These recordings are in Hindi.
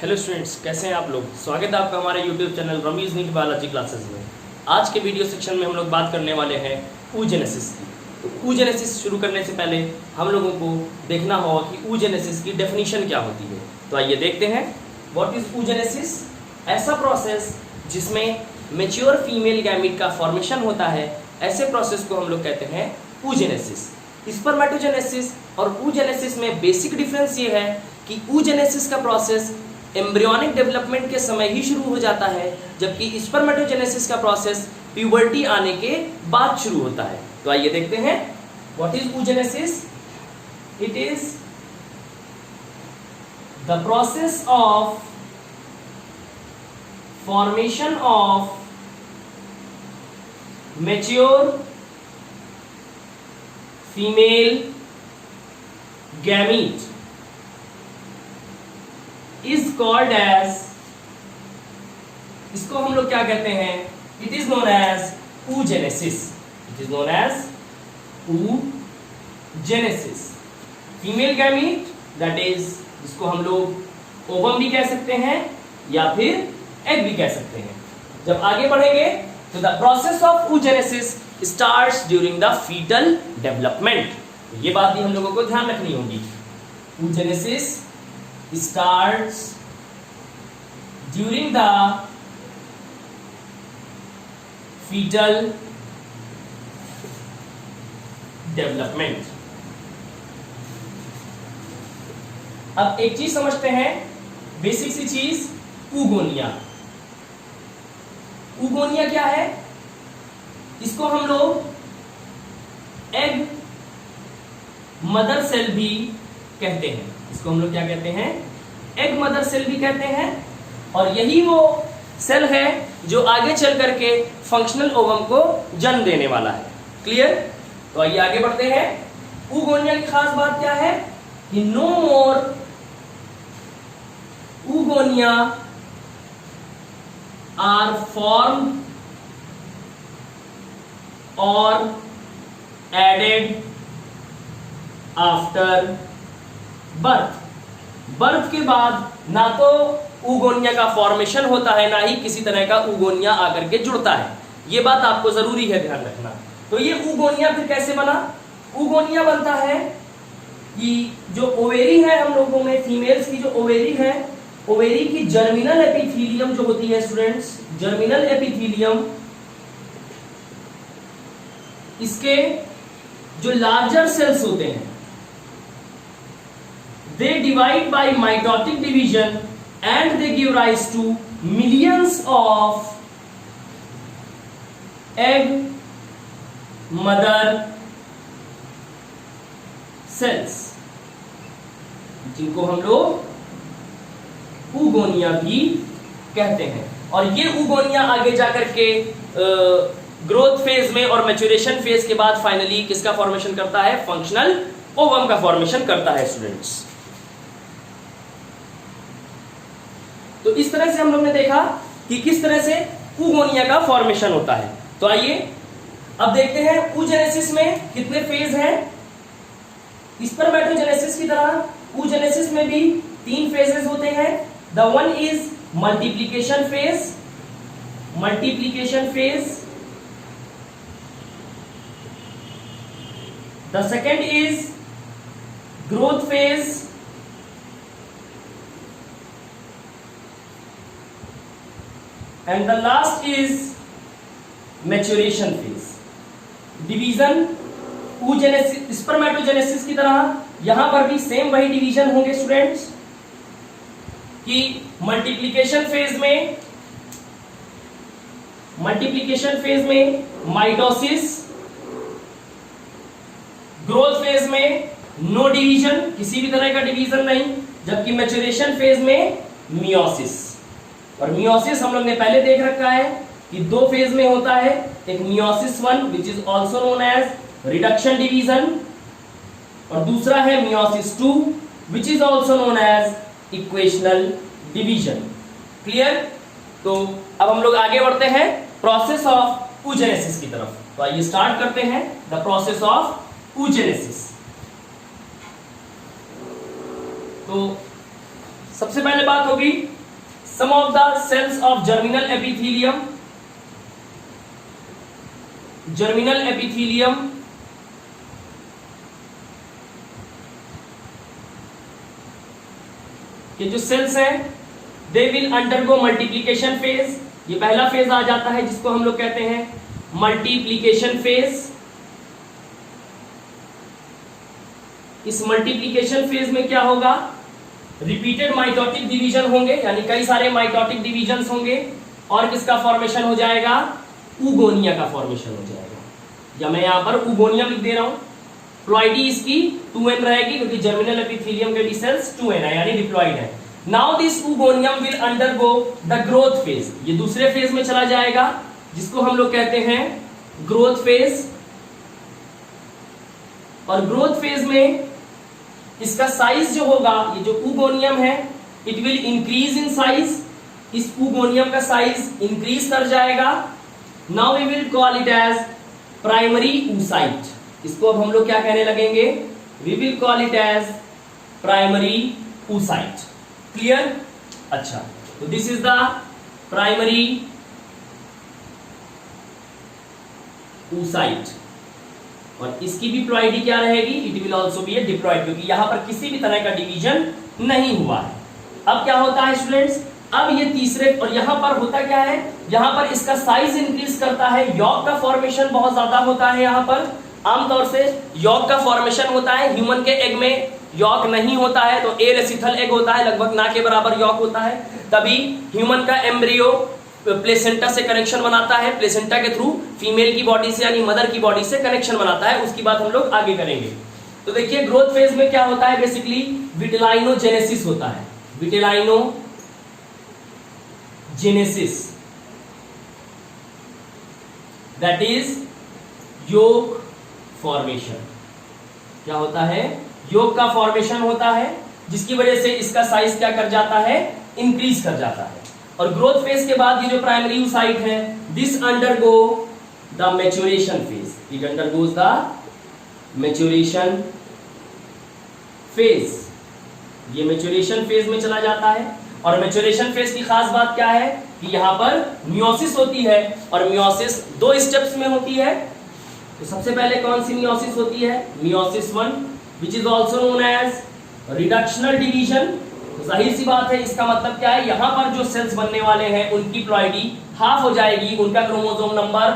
हेलो स्टूडेंट्स, कैसे हैं आप लोग। स्वागत है आपका हमारे YouTube channel Rameez NEET biology classes में। आज के वीडियो सेक्शन में हम लोग बात करने वाले हैं oogenesis की। तो oogenesis शुरू करने से पहले हम लोगों को देखना होगा कि oogenesis की डेफिनेशन क्या होती है। तो आइए देखते हैं व्हाट इज oogenesis। ऐसा प्रोसेस जिसमें मेच्योर फीमेल गैमीट का फॉर्मेशन होता है, ऐसे प्रोसेस को हम लोग कहते हैं oogenesis। स्पर्मेटोजेनेसिस और oogenesis में बेसिक डिफरेंस ये है कि oogenesis का प्रोसेस एम्ब्रियोनिक डेवलपमेंट के समय ही शुरू हो जाता है, जबकि स्पर्मेटोजेनेसिस का प्रोसेस प्यूबर्टी आने के बाद शुरू होता है। तो आइए देखते हैं what is oogenesis। It is the process of formation of mature female gamete is called as, इसको हम लोग क्या कहते हैं, it is known as oogenesis। It is known as oogenesis। Female gamete that is, जिसको हम लोग ओवम भी कह सकते हैं या फिर एग भी कह सकते हैं। जब आगे बढ़ेंगे तो the process of oogenesis starts during the foetal development. ये बात भी हम लोगों को ध्यान रखनी होगी। oogenesis starts during the fetal development। अब एक चीज समझते हैं, बेसिक सी चीज, oogonia। oogonia क्या है? इसको हम लोग एग मदर सेल भी कहते हैं। इसको हम लोग क्या कहते हैं? एग मदर सेल भी कहते हैं। और यही वो सेल है जो आगे चल करके फंक्शनल ओवम को जन्म देने वाला है। क्लियर? तो आइए आगे बढ़ते हैं। oogonia की खास बात क्या है कि no more oogonia are form और एडेड आफ्टर बर्थ के बाद ना तो oogonia का फॉर्मेशन होता है, ना ही किसी तरह का oogonia आकर के जुड़ता है। ये बात आपको जरूरी है ध्यान रखना। तो ये oogonia फिर कैसे बना? oogonia बनता है कि जो ओवेरी है हम लोगों में, फीमेल्स की जो ओवेरी है, ओवेरी की जर्मिनल एपिथीलियम जो होती है स्टूडेंट्स, जर्मिनल एपिथीलियम, इसके जो लार्जर सेल्स होते हैं, they divide by mitotic division and they give rise to millions of egg mother cells, जिनको हम लोग oogonia भी कहते हैं। और ये oogonia आगे जाकर के ग्रोथ फेज में और मैच्योरेशन फेज के बाद फाइनली किसका फॉर्मेशन करता है? फंक्शनल ओवम का फॉर्मेशन करता है स्टूडेंट्स। तो इस तरह से हम लोग ने देखा कि किस तरह से oogonia का फॉर्मेशन होता है। तो आइए अब देखते हैं oogenesis में कितने फेज हैं। स्पर्मेटोजेनेसिस की तरह oogenesis में भी 3 फेजेस होते हैं। The one is multiplication phase, the second is growth phase, and the last is maturation phase। Division oogenesis, spermatogenesis की तरह यहां पर भी सेम वही डिवीजन होंगे स्टूडेंट्स कि मल्टीप्लिकेशन फेज में माइटोसिस, ग्रोथ फेज में नो डिवीजन, किसी भी तरह का डिवीजन नहीं, जबकि मैच्योरेशन फेज में मियोसिस। और मियोसिस हम लोग ने पहले देख रखा है कि 2 फेज में होता है, एक meiosis 1 which is also known as reduction division, और दूसरा है meiosis 2 which is also known as equational division. Clear? तो अब हम लोग आगे बढ़ते हैं प्रोसेस ऑफ oogenesis की तरफ। तो आइए स्टार्ट करते हैं द प्रोसेस ऑफ oogenesis। तो सबसे पहले बात होगी some of the cells of germinal epithelium. Germinal epithelium ये जो सेल्स हैं they will undergo multiplication phase. ये पहला फेज आ जाता है जिसको हम लोग कहते हैं मल्टीप्लीकेशन फेज। इस मल्टीप्लीकेशन फेज में क्या होगा, रिपीटेड माइटोटिक डिवीजन होंगे, यानी कई सारे माइटोटिक डिवीजन्स होंगे और किसका फॉर्मेशन हो जाएगा, ऊगोनिया का फॉर्मेशन हो जाएगा। या मैं यहां पर ऊगोनिया लिख दे रहा हूं, प्लॉइडी इसकी 2n रहेगी क्योंकि जर्मिनल एपिथेलियम के सेल्स 2n है यानी डिप्लॉइड है। Now this oogonium will undergo the growth phase. ये दूसरे फेज में चला जाएगा जिसको हम लोग कहते हैं ग्रोथ फेज। और ग्रोथ फेज में इसका साइज जो होगा, ये जो ऊगोनियम है it will increase in size. इस ऊगोनियम का साइज इंक्रीज कर जाएगा। Now we will call it as primary oocyte। इसको अब हम लोग क्या कहने लगेंगे, we will call it as primary oocyte। Clear? अच्छा, तो this is the primary oocyte। और इसकी भी प्लॉइडी क्या रहेगी, it will also B A diploid, क्योंकि यहां पर किसी भी तरह का डिवीजन नहीं हुआ है। अब क्या होता है स्टूडेंट्स, अब ये तीसरे, और यहां पर होता क्या है, यहां पर इसका साइज इंक्रीज करता है, यॉक का फॉर्मेशन बहुत ज्यादा होता है। यहां पर आमतौर से यॉक का फॉर्मेशन होता है, ह्यूमन के एग में यॉक नहीं होता है, तो एरेसिथल एग होता है, लगभग ना के बराबर यॉक होता है। तभी ह्यूमन का एम्ब्रियो प्लेसेंटा से कनेक्शन बनाता है, प्लेसेंटा के थ्रू फीमेल की बॉडी से यानी मदर की बॉडी से कनेक्शन बनाता है। उसकी बात हम लोग आगे करेंगे। तो देखिए ग्रोथ फेज में क्या होता है, बेसिकली विटिलाइनोजेनेसिस होता है। विटिलाइनोजेनेसिस दैट इज योग फॉर्मेशन। क्या होता है, योग का फॉर्मेशन होता है, जिसकी वजह से इसका साइज क्या कर जाता है, इंक्रीज कर जाता है। और ग्रोथ फेज के बाद ये जो प्राइमरी oocyte है, this undergo the maturation phase. It undergoes the maturation phase. ये मैच्योरेशन फेज में चला जाता है। और मैच्योरेशन फेज की खास बात क्या है कि यहां पर मियोसिस होती है, और मियोसिस 2 स्टेप्स में होती है। तो सबसे पहले कौन सी मियोसिस होती है, meiosis 1 which is also known as reductional division. जाहिर सी बात है, इसका मतलब क्या है, यहां पर जो सेल्स बनने वाले हैं उनकी प्लॉइडी हाफ हो जाएगी, उनका क्रोमोसोम नंबर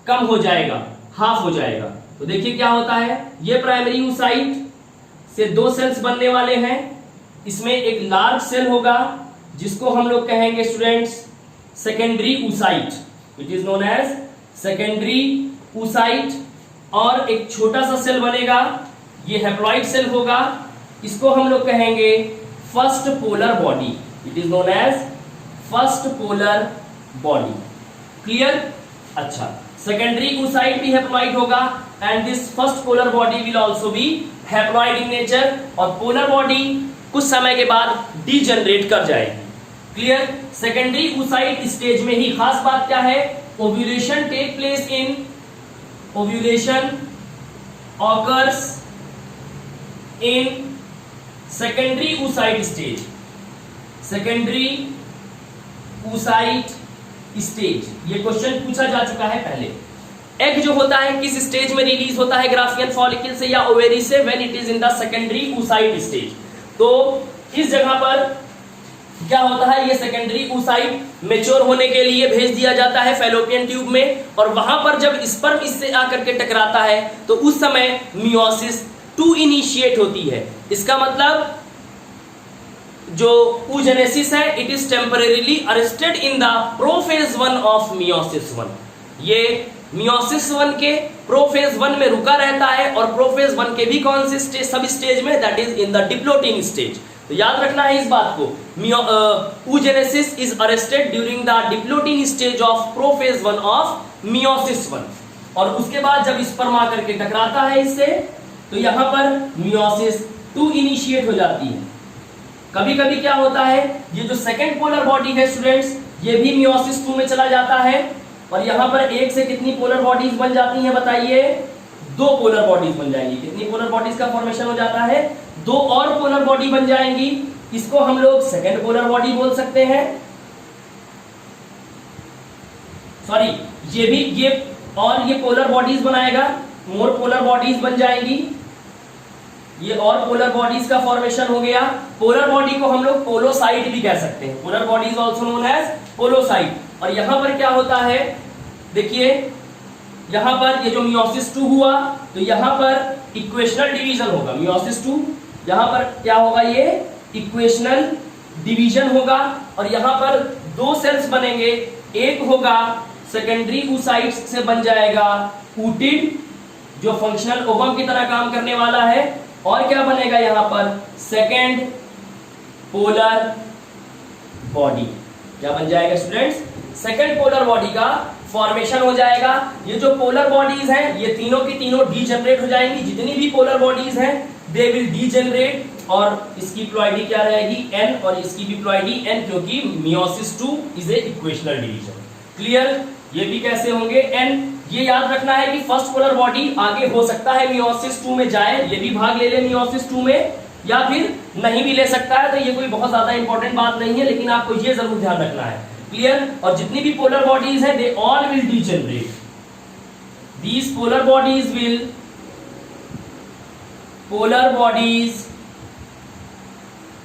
कम हो जाएगा, हाफ हो जाएगा। तो देखिए क्या होता है, ये प्राइमरी oocyte से 2 सेल्स बनने वाले हैं। इसमें एक लार्ज सेल होगा जिसको हम लोग कहेंगे students secondary oocyte, which is known as secondary oocyte। और एक छोटा सा सेल बनेगा, ये हैप्लॉइड सेल होगा, इसको हम लोग कहेंगे first polar body. It is known as first polar body. Clear? अच्छा, सेकेंडरी oocyte भी हैप्लॉइड होगा and this first polar body will also be haploid in nature. और पोलर बॉडी कुछ समय के बाद डीजनरेट कर जाएगी। क्लियर? सेकेंडरी oocyte स्टेज में ही खास बात क्या है, ovulation take place in, ovulation occurs in secondary oocyte stage. Secondary oocyte stage, ये क्वेश्चन पूछा जा चुका है पहले। एग जो होता है किस स्टेज में रिलीज होता है, ग्राफियन फॉलिकल से या ओवेरी से, when it is in the secondary oocyte stage. तो इस जगह पर क्या होता है, ये सेकेंडरी oocyte मैच्योर होने के लिए भेज दिया जाता है फैलोपियन ट्यूब में, और वहां पर जब स्पर्म इससे आकर के टकराता है तो उस समय मियोसिस 2 इनिशिएट होती है। इसका मतलब जो oogenesis है it is temporarily arrested in the prophase 1 of meiosis 1। ये मियोसिस 1 के प्रोफेज 1 में रुका रहता है, और प्रोफेज 1 के भी कौन से स्टेज, सब स्टेज में, that is in the diplotene stage. तो याद रखना है इस बात को, oogenesis is arrested during the diplotene stage of prophase 1 of meiosis 1। और उसके बाद जब स्पर्म आकर के टकराता है इससे, तो यहां पर मियोसिस 2 इनिशिएट हो जाती है। कभी कभी क्या होता है, ये जो सेकेंड पोलर बॉडी है स्टूडेंट्स, ये भी मियोसिस 2 में चला जाता है, और यहां पर एक से कितनी पोलर बॉडीज बन जाती हैं बताइए, 2 पोलर बॉडीज बन जाएंगी। कितनी पोलर बॉडीज का फॉर्मेशन हो जाता है, 2 और पोलर बॉडी बन जाएंगी। इसको हम लोग सेकेंड पोलर बॉडी बोल सकते हैं। सॉरी, ये और ये पोलर बॉडीज बनाएगा, मोर पोलर बॉडीज बन जाएंगी, ये और पोलर बॉडीज का फॉर्मेशन हो गया। पोलर बॉडी को हम लोग पोलोसाइड भी कह सकते हैं, polar body is also known as polocyte. और यहां पर क्या होता है, देखिए यहां पर ये जो मियोसिस 2 हुआ तो यहां पर इक्वेशनल डिवीजन होगा, मियोसिस 2 यहां पर क्या होगा, ये इक्वेशनल डिवीजन होगा। और यहां पर 2 सेल्स बनेंगे, एक होगा सेकेंडरी oocytes से बन जाएगा oocyte जो फंक्शनल ओवम की तरह काम करने वाला है, और क्या बनेगा यहां पर सेकेंड पोलर बॉडी। क्या बन जाएगा स्टूडेंट्स, सेकेंड पोलर बॉडी का फॉर्मेशन हो जाएगा। ये जो पोलर बॉडीज हैं ये तीनों की तीनों डीजेनरेट हो जाएंगी, जितनी भी पोलर बॉडीज हैं दे विल डीजेनरेट, और इसकी प्लॉइडी क्या रहेगी n, और इसकी भी प्लॉइडी n, क्योंकि meiosis 2 is a equational division. Clear, ये भी कैसे होंगे n। ये याद रखना है कि फर्स्ट पोलर बॉडी आगे हो सकता है मियोसिस 2 में जाए, ये भी भाग ले ले मियोसिस 2 में, या फिर नहीं भी ले सकता है, तो ये कोई बहुत ज्यादा इंपॉर्टेंट बात नहीं है, लेकिन आपको ये जरूर ध्यान रखना है। क्लियर, और जितनी भी पोलर बॉडीज हैं they all will degenerate, these polar bodies will, polar bodies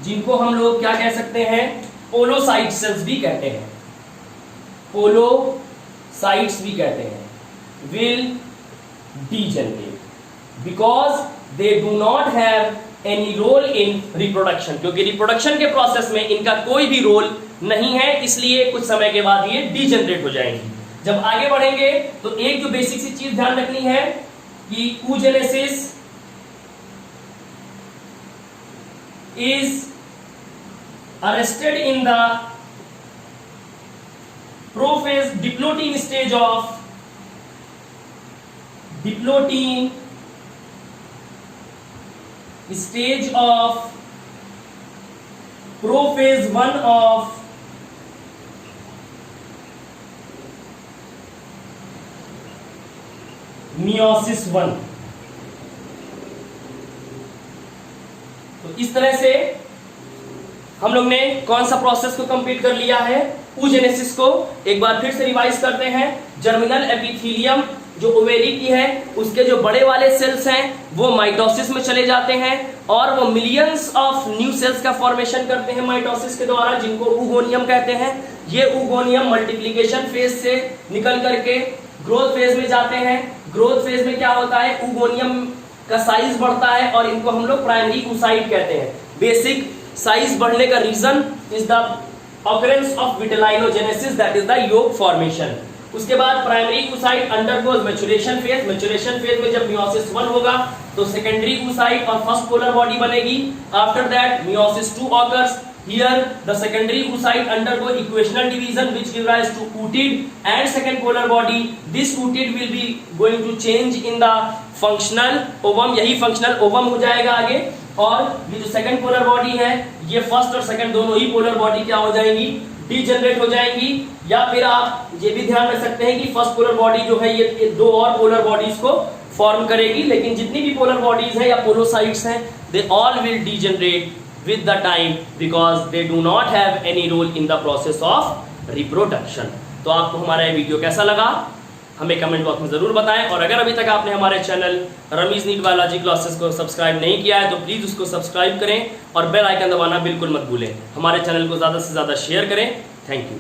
जिनको हम लोग क्या कह सकते हैं, पोलोसाइट सेल्स भी कहते हैं, पोलोसाइट्स भी कहते हैं, will degenerate because they do not have any role in reproduction, क्योंकि रिप्रोडक्शन के प्रोसेस में इनका कोई भी रोल नहीं है, इसलिए कुछ समय के बाद ये डीजेनरेट हो जाएंगी। जब आगे बढ़ेंगे तो एक जो बेसिक सी चीज ध्यान रखनी है कि oogenesis is arrested in the prophase diplotin stage of diplotin stage of prophase 1 of meiosis 1। तो इस तरह से हम लोग ने कौन सा प्रोसेस को कंप्लीट कर लिया है, oogenesis को एक बार फिर से रिवाइज करते हैं। जर्मिनल एपिथेलियम जो ओवेरी की है उसके जो बड़े वाले सेल्स हैं वो माइटोसिस में चले जाते हैं, और वो मिलियंस ऑफ न्यू सेल्स का फॉर्मेशन करते हैं माइटोसिस के द्वारा, जिनको oogoनियम कहते हैं। ये oogoनियम मल्टीप्लिकेशन फेज से निकल करके ग्रोथ फेज में जाते हैं। ग्रोथ फेज में क्या होता है, oogoनियम का साइज बढ़ता है और इनको हम लोग प्राइमरी oocyte कहते हैं। बेसिक साइज बढ़ने का reason is the occurrence of vitellinogenesis, that is the yolk formation। उसके बाद primary oocyte undergoes maturation phase. Maturation phase में जब मियोसिस 1 होगा तो सेकेंडरी oocyte और फर्स्ट पोलर बॉडी बनेगी। After that meiosis 2 occurs, here the secondary oocyte undergo equational division which gives rise to oocyte and second polar body। this oocyte will be going to change in the functional ovum, यही functional ovum हो जाएगा आगे। और ये जो सेकंड पोलर बॉडी है ये फर्स्ट और सेकंड दोनों ही पोलर बॉडी क्या हो जाएंगी, डीजेनरेट हो जाएंगी। या फिर आप ये भी ध्यान रख सकते हैं कि फर्स्ट पोलर बॉडी जो है ये 2 और पोलर बॉडीज को फॉर्म करेगी, लेकिन जितनी भी पोलर बॉडीज है या पोलोसाइट्स हैं they all will degenerate with the time because they do not have any role in the process of reproduction। तो आपको हमारा ये वीडियो कैसा लगा हमें कमेंट बॉक्स में जरूर बताएं, और अगर अभी तक आपने हमारे channel Rameez NEET biology classes को सब्सक्राइब नहीं किया है तो प्लीज़ उसको सब्सक्राइब करें और बेल आइकन दबाना बिल्कुल मत भूलें। हमारे चैनल को ज़्यादा से ज़्यादा शेयर करें। Thank you.